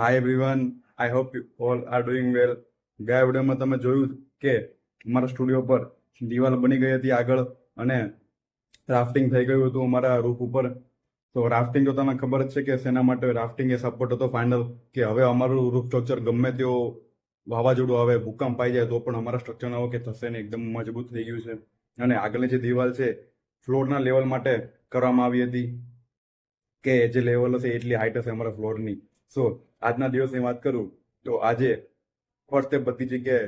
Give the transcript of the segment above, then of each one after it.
Hi everyone, I hope you all are doing well. ગયા વિડીયોમાં તમે જોયું કે અમારા સ્ટુડિયો પર દિવાલ બની ગઈ હતી આગળ અને રાફ્ટિંગ થઈ ગયું હતું અમારા રૂફ ઉપર. તો રાફ્ટિંગ તો તમને ખબર જ છે કે શેના માટે રાફ્ટિંગ એ સપોર્ટ હતો ફાઇનલ, કે હવે અમારું રૂફ સ્ટ્રક્ચર ગમે તેવો વાવાઝોડું આવે, ભૂકંપ આવી જાય તો પણ અમારા સ્ટ્રક્ચરનો કે થશે ને, એકદમ મજબૂત થઈ ગયું છે. અને આગળની જે દિવાલ છે ફ્લોરના લેવલ માટે કરવામાં આવી હતી, કે જે લેવલ હશે એટલી હાઈટ હશે અમારા ફ્લોરની. સો આજના દિવસની વાત કરું તો આજે ફર્સ્ટ બધી જગ્યાએ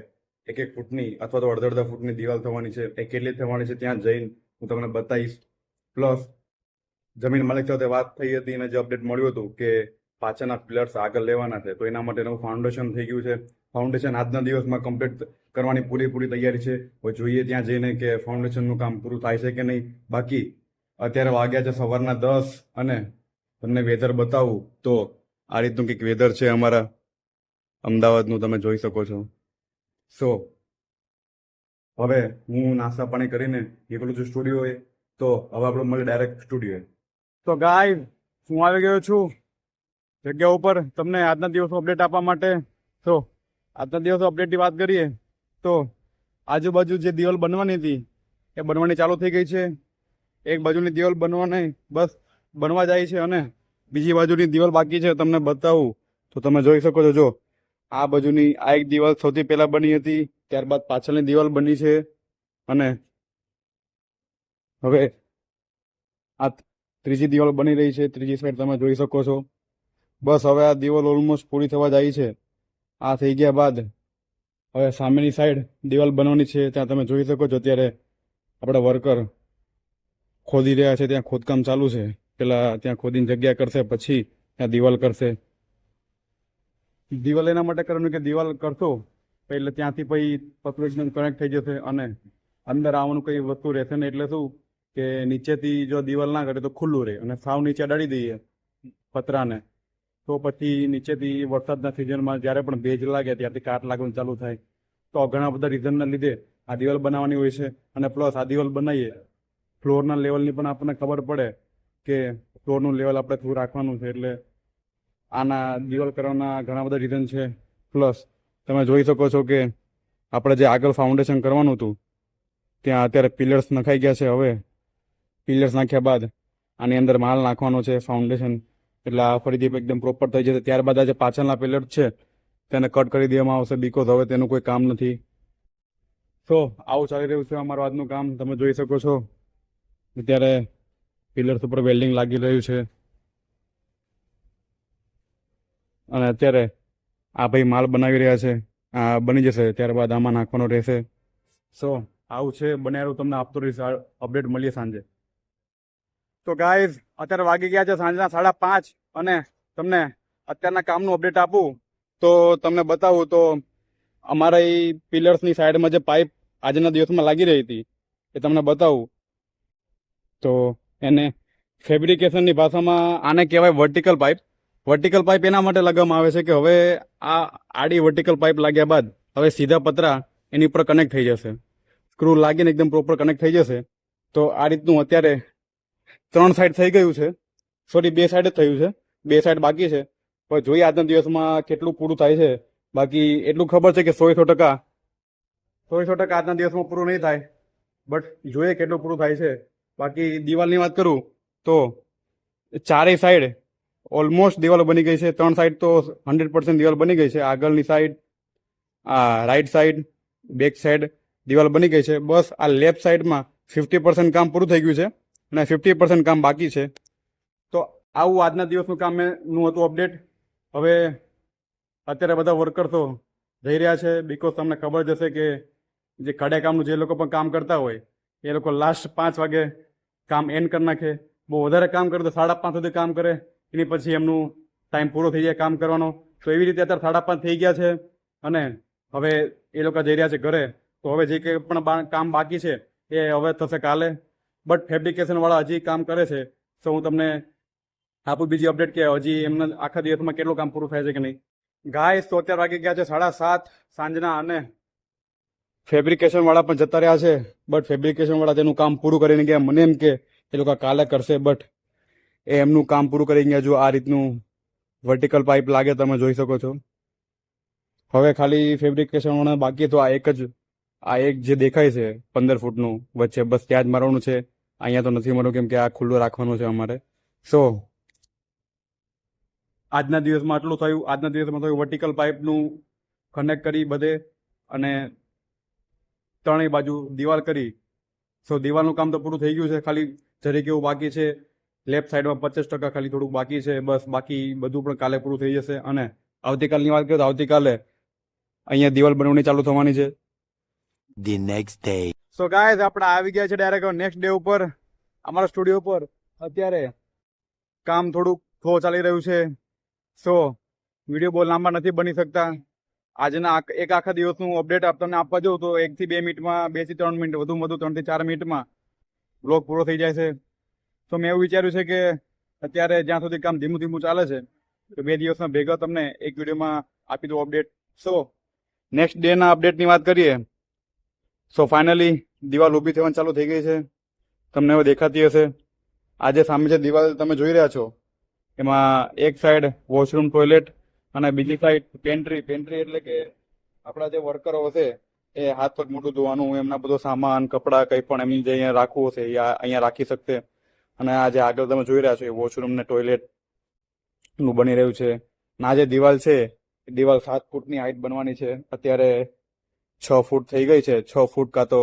એક એક ફૂટની અથવા તો અડધા ફૂટની દિવાલ થવાની છે. એ કેટલી થવાની છે ત્યાં જઈને હું તમને બતાવીશ. પ્લસ જમીન માલિક સાથે વાત થઈ હતી અને જે અપડેટ મળ્યું હતું કે પાછળના પિલર્સ આગળ લેવાના છે, તો એના માટે નવું ફાઉન્ડેશન થઈ ગયું છે. ફાઉન્ડેશન આજના દિવસમાં કમ્પ્લીટ કરવાની પૂરેપૂરી તૈયારી છે. હવે જોઈએ ત્યાં જઈને કે ફાઉન્ડેશનનું કામ પૂરું થાય છે કે નહીં. બાકી અત્યારે વાગ્યા છે સવારના 10 અને તમને વેધર બતાવું તો આ રીતનું કંઈક વેધર છે અમારા અમદાવાદનું, તમે જોઈ શકો છો. સો હવે હું નાસ્તા પાણી કરીને નીકળું છું સ્ટુડિયોએ. તો હવે આપણે મળીએ ડાયરેક્ટ સ્ટુડિયોએ. તો ગાય હું આવી ગયો છું જગ્યા ઉપર તમને આજના દિવસનો અપડેટ આપવા માટે. તો આજના દિવસો અપડેટની વાત કરીએ તો આજુબાજુ જે દિવાલ બનવાની હતી એ બનવાની ચાલુ થઈ ગઈ છે. એક બાજુની દિવાલ બનવાની બસ બનવા જાય છે અને બીજી બાજુની દિવાલ બાકી છે. તમને બતાવું તો તમે જોઈ શકો છો. જો આ બાજુની આ એક દિવાલ સૌથી પહેલા બની હતી, ત્યારબાદ પાછળની દિવાલ બની છે અને હવે આ ત્રીજી દિવાલ બની રહી છે. ત્રીજી સાઈડ તમે જોઈ શકો છો. બસ હવે આ દિવાલ ઓલમોસ્ટ પૂરી થવા જાય છે. આ થઈ ગયા બાદ હવે સામેની સાઈડ દિવાલ બનવાની છે. ત્યાં તમે જોઈ શકો છો અત્યારે આપણા વર્કર ખોદી રહ્યા છે. ત્યાં ખોદકામ ચાલુ છે. પેલા ત્યાં ખોદીને જગ્યા કરશે, પછી ત્યાં દિવાલ કરશે. દિવાલ એના માટે કરવાનું કે દિવાલ કરશો એટલે ત્યાંથી પછી પતલું એકદમ કનેક્ટ થઈ જશે અને અંદર આવવાનું કંઈ વસ્તુ રહેશે ને. એટલે શું કે નીચેથી જો દિવાલ ના કરે તો ખુલ્લું રહે અને સાવ નીચે અડાડી દઈએ પતરાને તો પછી નીચેથી વરસાદના સિઝનમાં જ્યારે પણ ભેજ લાગે ત્યારથી કાટ લાગવાનું ચાલુ થાય. તો ઘણા બધા રીઝનના લીધે આ દિવાલ બનાવવાની હોય છે. અને પ્લસ આ દિવાલ બનાવીએ ફ્લોરના લેવલની પણ આપણને ખબર પડે કે ફ્લોરનું લેવલ આપણે થોડું રાખવાનું છે. એટલે આના દિવાલ કરવાના ઘણા બધા રીઝન છે. પ્લસ તમે જોઈ શકો છો કે આપણે જે આગળ ફાઉન્ડેશન કરવાનું હતું ત્યાં અત્યારે પિલર્સ નખાઈ ગયા છે. હવે પિલર્સ નાખ્યા બાદ આની અંદર માલ નાખવાનો છે ફાઉન્ડેશન, એટલે આ ફરીથી એકદમ પ્રોપર થઈ જશે. ત્યારબાદ આ જે પાછળના પિલર છે તેને કટ કરી દેવામાં આવશે, બીકોઝ હવે તેનું કોઈ કામ નથી. તો આવું ચાલી રહ્યું છે અમારું આજનું કામ. તમે જોઈ શકો છો અત્યારે પિલર્સ ઉપર વેલ્ડિંગ લાગી રહ્યું છે અને અત્યારે આ ભાઈ માલ બનાવી રહ્યા છે. આ બની જશે ત્યારબાદ આમાં નાખવાનો રહેશે. સો આવું છે, બનાવ્યું તમને આપતો રહીશ. અપડેટ મળીએ સાંજે. તો ગાઈઝ અત્યારે વાગી ગયા છે સાંજના 5:30 અને તમને અત્યારના કામનું અપડેટ આપું તો તમને બતાવું તો અમારા એ પિલર્સની સાઈડમાં જે પાઇપ આજના દિવસમાં લાગી રહી હતી એ તમને બતાવું તો એને ફેબ્રિકેશનની ભાષામાં આને કહેવાય વર્ટિકલ પાઇપ. વર્ટિકલ પાઇપ એના માટે લગાવવામાં આવે છે કે હવે આ આડી વર્ટિકલ પાઇપ લાગ્યા બાદ હવે સીધા પતરા એની ઉપર કનેક્ટ થઈ જશે. સ્ક્રૂ લાગીને એકદમ પ્રોપર કનેક્ટ થઈ જશે. તો આ રીતનું અત્યારે 3 સાઈડ થઈ ગયું છે. સોરી 2 સાઈડ જ થયું છે, 2 સાઈડ બાકી છે. પણ જોઈએ આજના દિવસમાં કેટલું પૂરું થાય છે. બાકી એટલું ખબર છે કે 100% આજના દિવસમાં પૂરું નહીં થાય, બટ જોઈએ કેટલું પૂરું થાય છે. બાકી દિવાલની વાત કરું તો ચારેય સાઈડ ઓલમોસ્ટ દિવાલ બની ગઈ છે. 3 સાઈડ તો 100% દિવાલ બની ગઈ છે. આગળની સાઈડ, આ રાઈટ સાઈડ, બેક સાઈડ દિવાલ બની ગઈ છે. બસ આ લેફ્ટ સાઈડમાં 50% કામ પૂરું થઈ ગયું છે અને 50% કામ બાકી છે. તો આવું આજના દિવસનું કામનું હતું અપડેટ. હવે અત્યારે બધા વર્કર્સો જઈ રહ્યા છે, બીકોઝ તમને ખબર જ હશે કે જે કડે કામનું જે લોકો પણ કામ કરતા હોય એ લોકો લાસ્ટ 5 વાગે કામ એન્ડ કરી નાખે. બહુ વધારે કામ કરે તો 5:30 સુધી કામ કરે, એની પછી એમનું ટાઈમ પૂરો થઈ જાય કામ કરવાનો. તો એવી રીતે અત્યારે 5:30 થઈ ગયા છે અને હવે એ લોકો જઈ રહ્યા છે ઘરે. તો હવે જે કંઈ પણ કામ બાકી છે એ હવે થશે કાલે. બટ ફેબ્રિકેશનવાળા હજી કામ કરે છે. તો હું તમને આપું બીજી અપડેટ કે હજી એમના આખા દિવસમાં કેટલું કામ પૂરું થાય છે કે નહીં. ગાઈસ તો અત્યારે વાગી ગયા છે 7:30 સાંજના અને ફેબ્રિકેશનવાળા પણ જતા રહ્યા છે. બટ ફેબ્રિકેશનવાળા તેનું કામ પૂરું કરીને ગયા. મને એમ કે એ લોકો કાલે કરશે, બટ એ એમનું કામ પૂરું કરી ગયા. જો આ રીતનું વર્ટિકલ પાઇપ લાગે તમે જોઈ શકો છો. હવે ખાલી ફેબ્રિકેશન બાકી તો આ એક જે દેખાય છે 15 ફૂટનું વચ્ચે, બસ ત્યાં જ મારવાનું છે. અહીંયા તો નથી મારવું કેમ કે આ ખુલ્લું રાખવાનું છે અમારે. સો આજના દિવસમાં આટલું થયું. આજના દિવસમાં થયું વર્ટિકલ પાઇપનું કનેક્ટ કરી બધે અને ત્રણેય બાજુ દિવાલ કરી. સો દિવાલનું કામ તો પૂરું થઈ ગયું છે, ખાલી જરીક એવું બાકી છે. લેફ્ટ સાઈડમાં 50% ખાલી થોડુંક બાકી છે, બસ. બાકી બધું પણ કાલે પૂરું થઈ જશે. અને આવતીકાલની વાત કરીએ તો આવતીકાલે અહીંયા દિવાલ બનવાની ચાલુ થવાની છે. The next day. So guys આપણે આવી ગયા છે ડાયરેક્ટ નેક્સ્ટ ડે ઉપર અમારા સ્ટુડિયો ઉપર. અત્યારે કામ થોડુંક સ્લો ચાલી રહ્યું છે. સો વિડીયો બહુ લાંબા નથી બની શકતા. આજના એક આખા દિવસનું અપડેટ તમને આપવા જાઉં તો 1 થી 2 મિનિટમાં, 2 થી 3 મિનિટ, વધુમાં વધુ 3 થી 4 મિનિટમાં બ્લોગ પૂરો થઈ જાય છે. તો મેં એવું વિચાર્યું છે કે અત્યારે જ્યાં સુધી કામ ધીમું ધીમું ચાલે છે તો 2 દિવસમાં ભેગા તમને એક વિડીયોમાં આપી દઉં અપડેટ. સો નેક્સ્ટ ડેના અપડેટની વાત કરીએ. સો ફાઇનલી દિવાલ ઊભી થવાની ચાલુ થઈ ગઈ છે. તમને હવે દેખાતી હશે. આજે સામે જે દિવાલ તમે જોઈ રહ્યા છો એમાં એક સાઈડ વોશરૂમ, ટોયલેટ અને બીજી સાઈડ પેન્ટ્રી. પેન્ટ્રી એટલે કે આપણા જે વર્કરો હશે એ હાથ પગ મોટું ધોવાનું, એમના બધો સામાન, કપડાં, કંઈ પણ એમની જે અહીંયા રાખવું હશે એ અહીંયા રાખી શકશે. અને આ જે આગળ તમે જોઈ રહ્યા છો એ વોશરૂમ ને ટોયલેટ નું બની રહ્યું છે. અને આ જે દિવાલ છે એ દિવાલ 7 ફૂટની હાઈટ બનવાની છે. અત્યારે 6 ફૂટ થઈ ગઈ છે. 6 ફૂટ કાં તો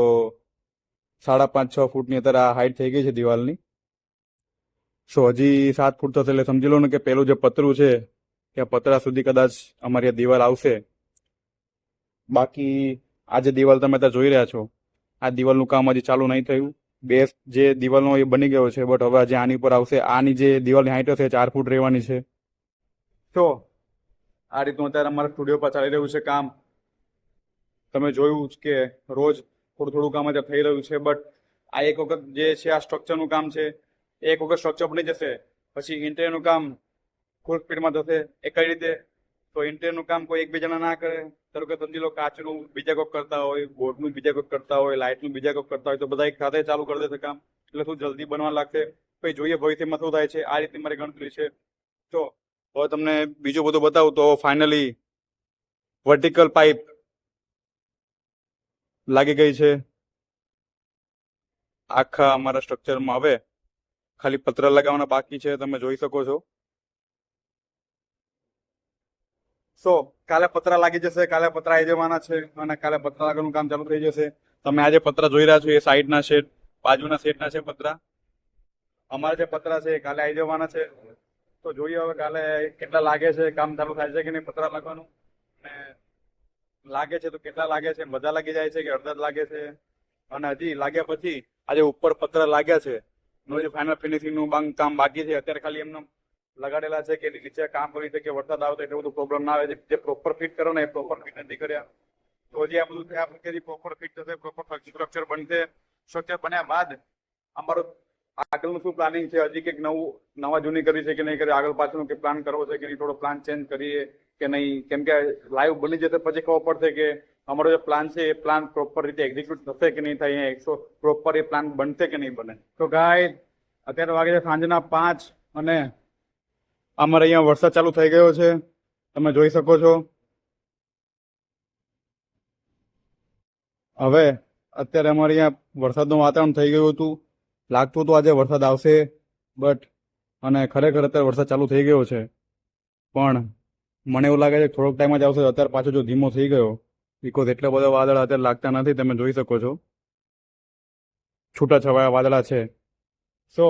5.5-6 ફૂટની અત્યારે આ હાઈટ થઈ ગઈ છે દિવાલની. સો હજી 7 ફૂટ થશે એટલે સમજી લો ને કે પેલું જે પતરું છે કે પતરા સુધી કદાચ અમારી આ દિવાલ આવશે. બાકી આ જે દિવાલ તમે ત્યાં જોઈ રહ્યા છો આ દિવાલનું કામ હજી ચાલુ નહીં થયું. બેઝ જે દિવાલનો એ બની ગયો છે, બટ હવે જે આની ઉપર આવશે, આની જે દિવાલની હાઈટ હશે 4 ફૂટ રહેવાની છે. તો આ રીતનું અત્યારે અમારા સ્ટુડિયો પર ચાલી રહ્યું છે કામ. તમે જોયું જ કે રોજ થોડું થોડું કામ અત્યારે થઈ રહ્યું છે. બટ આ એક વખત જે છે આ સ્ટ્રક્ચરનું કામ છે, એક વખત સ્ટ્રક્ચર બની જશે પછી ઇન્ટેરિયરનું કામ ફૂલ સ્પીડમાં થશે. એ કઈ રીતે? તો ઇન્ટેરિયરનું કામ કોઈ એકબીજાના ના કરે. ધારો કે સમજી લો કાચનું બીજા કોઈક કરતા હોય, બોર્ડનું બીજા કોઈક કરતા હોય, લાઇટનું બીજા કોઈક કરતા હોય, તો બધા એક સાથે ચાલુ કરી દેશે કામ. એટલે શું જલ્દી બનવા લાગશે. પછી જોઈએ ભવિષ્યમાં શું થાય છે. આ રીતની મારી ગણતરી છે. તો હવે તમને બીજું બધું બતાવું તો ફાઇનલી વર્ટિકલ પાઇપ લાગી ગઈ છે આખા અમારા સ્ટ્રક્ચરમાં. હવે ખાલી પતરા લગાવવાના બાકી છે, તમે જોઈ શકો છો. સો કાલે પતરા લાગી જશે, કાલે પતરા આવી જવાના છે અને કાલે પતરા લાગવાનું કામ ચાલુ થઈ જશે. તમે આજે પતરા જોઈ રહ્યા છો એ સાઈડના શેડ, બાજુના શેડના છે પતરા. અમારા જે પતરા છે એ કાલે આવી જવાના છે. તો જોઈએ હવે કાલે કેટલા લાગે છે, કામ ચાલુ થાય છે કે નહીં પતરા લાગવાનું. અને લાગે છે તો કેટલા લાગે છે, બધા લાગી જાય છે કે અડધા જ લાગે છે. અને હજી લાગ્યા પછી આજે ઉપર પતરા લાગ્યા છે, જે ફાઇનલ ફિનિશિંગનું કામ બાકી છે. અત્યારે ખાલી એમને લગાડેલા છે કે નીચે કામ કરી શકે, વરસાદ આવે તો એટલું બધું પ્રોબ્લેમ ના આવે. જે પ્રોપર ફિટ કરો ને એ પ્રોપર ફિટ નથી કર્યા. તો હજી આ બધું થયા પછી પ્રોપર ફિટ થશે, પ્રોપર સ્ટ્રક્ચર બનશે. સ્ટ્રક્ચર બન્યા બાદ અમારું આગળનું શું પ્લાનિંગ છે, હજી કંઈક નવા જૂની કરી છે કે નહીં કરી, આગળ પાછળનું કે પ્લાન કરવો છે કે નહીં, થોડો પ્લાન ચેન્જ કરીએ કે નહીં. કેમ કે લાઈવ બની જશે પછી ખબર પડશે કે અમારો જે પ્લાન છે એ પ્લાન પ્રોપર રીતે એક્ઝિક્યુટ થશે કે નહીં થાય, પ્રોપર એ પ્લાન બનશે કે નહીં બને. તો ગાઈસ અત્યારે વાગે છે સાંજના 5 અને અમારે અહીંયા વરસાદ ચાલુ થઈ ગયો છે, તમે જોઈ શકો છો. હવે અત્યારે અમારે અહીંયા વરસાદનું વાતાવરણ થઈ ગયું હતું, લાગતું હતું આજે વરસાદ આવશે, બટ અને ખરેખર અત્યારે વરસાદ ચાલુ થઈ ગયો છે. પણ મને એવું લાગે છે કે થોડોક ટાઈમ જ આવશે. અત્યારે પાછો જો ધીમો થઈ ગયો, બિકોઝ એટલા બધા વાદળા અત્યારે લાગતા નથી, તમે જોઈ શકો છો છૂટાછવાયા વાદળા છે. સો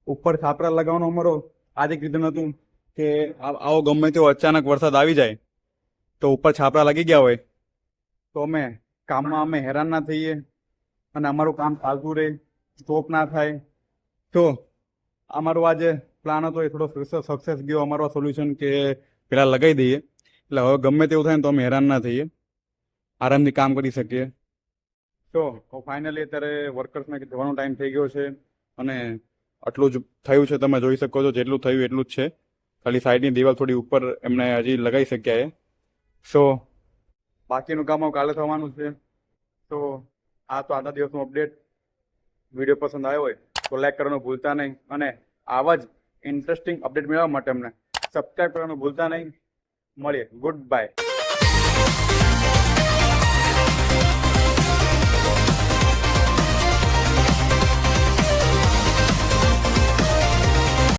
ઉપર છાપરા લગાવવાનો અમારો આજે કીધું હતું કે આવો ગમે તેવો અચાનક વરસાદ આવી જાય તો ઉપર છાપરા લાગી ગયા હોય તો અમે હેરાન ના થઈએ અને અમારું કામ ચાલતું રહે, સ્ટોપ ના થાય. તો અમારો આજે પ્લાન હતો એ થોડો સક્સેસ ગયો અમારો સોલ્યુશન કે પેલા લગાવી દઈએ. એટલે હવે ગમે તેવું થાય ને તો અમે હેરાન ના થઈએ, આરામથી કામ કરી શકીએ. તો ફાઇનલી અત્યારે વર્કર્સને જવાનો ટાઈમ થઈ ગયો છે અને આટલું જ થયું છે, તમે જોઈ શકો છો. જેટલું થયું એટલું જ છે. ખાલી સાઈડની દિવાલ થોડી ઉપર એમને હજી લગાવી શક્યા એ. સો બાકીનું કામ કાલે થવાનું છે. તો આ તો આજના દિવસનું અપડેટ. વિડીયો પસંદ આવ્યો હોય તો લાઈક કરવાનું ભૂલતા નહીં અને આવા જ ઇન્ટરેસ્ટિંગ અપડેટ મેળવવા માટે અમને સબસ્ક્રાઇબ કરવાનું ભૂલતા નહીં. મળીએ. Good bye.